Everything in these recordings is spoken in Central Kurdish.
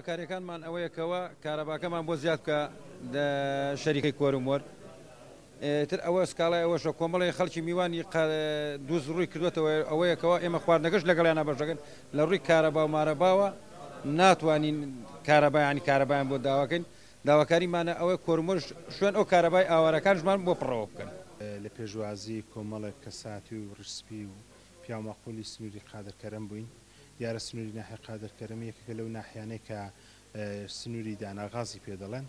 کارەکانمان ئەوەیەکەوە کارەباکەمان بۆ زیاد بکە شەریکەی کۆرمۆر تر ئەوە سکاڵای ئەوەشە کۆمەڵی خەڵکی میوانی دووز ڕووی کردوێتەوە ئەوەیەکەوە ئێمە خواردنەکەش لەگەڵیانە بەشەکەن لە ڕووی کارەبا و مارەباوە ناتوانین کارەبایانی کارەبایان بۆ داواکەین داواکاریمانە ئەوەی کۆرمۆر شوێن ئەو کارەبای ئاوارەکانشمان بۆ پڕەوە بکەن لە پێشوازی کۆمەڵێک کەساتی و ڕسپی و پیامەقولی سنووری قادرکەرم بووین دیارە سنووری ناحیە قادرکەرم یەکێکە لەو ناحیانەی کە سنووری داناغازی پێ دەڵێن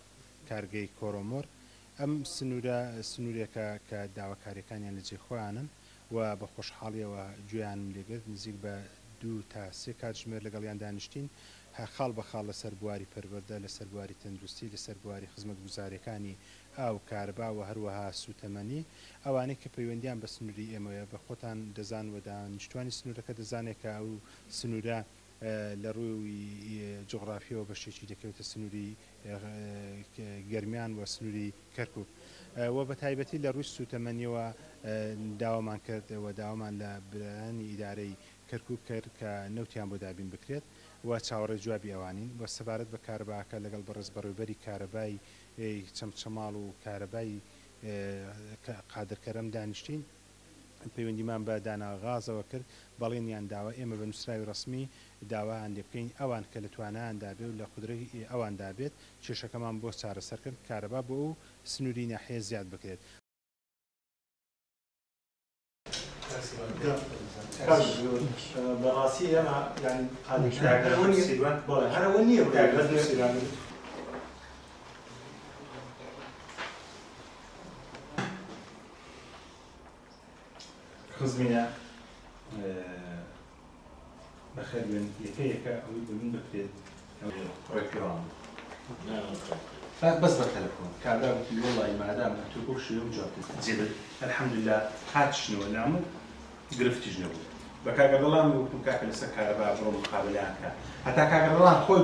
کارگەی کۆرۆمۆر ئەم سنوورێکە کە داواکاریەکانیان لە جێخۆیانن و بە خۆشحاڵیەوە گوێیانم لێگرت نزیک بە 2 تا 3 کاتژمێر لەگەڵیان دانیشتین خاڵ بە خاڵ لەسەر بواری پەروەردە لەسەر بواری تەندروستی لەسەر بواری خزمەت گوزاریەکانی ئاو کاربا و هەروەها سوتەمەنی ئەوانەی کە پەیوەندیان بە سنووری ئێمەوە بە خۆتان دەزان و دانیشتوانی سنوورەکە دەزانێت کە ئەو سنوورە لە ڕووی جغرافیەوە بەشێکی دەکەوێتە سنووری گەرمیان و سنووری کەرکووک و بە تایبەتی لە ڕووی سوتەمەنیەوە داوامان کردەوە داوامان لە برانی ئیدارەی کەرکووک کرد کە نەوتیان بۆ دابین بکرێت و چاوەڕێ جوابی ئەوانین و سەبارەت بە کارەباکە لەگەڵ بەڕێز بەڕێوەبەری کارەبای چەمچەماڵ و کارەبای قادرکەرم دانیشتین پەیوەندیمان بە داناغازەوە کرد بەڵێنیان داوە ئێمە بە نووسراوی ڕسمی داوایان لێ بکەین ئەوان کە لە توانایاندا بێت و لە قودرەی ئەواندا بێت کێشەکەمان بۆ چارەسەرکرد کارەبا بۆ ئەو سنووری ناحیە زیاد بکرێت. بەڕاستی ئەمە هەرەوە نییە خزمینە بەخێر بێن یەکەیەکە ئەوەی بۆ من بکرێت ڕێک پێوان بەس بە تەلەفۆن کابرا وتی وەڵی مادام هەتوو بۆ شێوە جوابت جێبێت ئەلحەمدوللا هاتشنەوە لام و گرفتیش نەبوو بە کاگەڕەڵام وتم کاکە لەسەر کارەبا بڕۆ مقابلەیان کە هەتا کاگەڕەڵان خۆی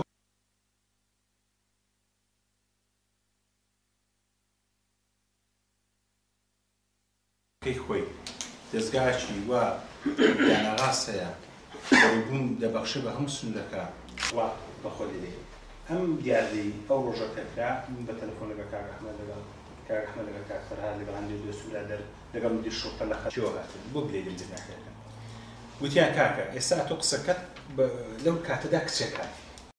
خۆی دەستگاچی وە داناغاسەیە بوون دەبەخشە بە هەموو سنوورەکە وا بەخۆ لێ ئەم دیاردەی ئەو ڕۆژەکەکرا من بە تەلەفۆن لەگەڵ کاک ئەحمەد لەگەڵ کاک فەرهاد لەگەڵ هەندێک دوو سوورا لەگەڵ مدیر شوڕتە لە خەچەوە هاتن بۆ بلێدن ناحیەکە وتیان کاکە ئێستا تۆ قسەکەت لەو کاتەدا کچێکات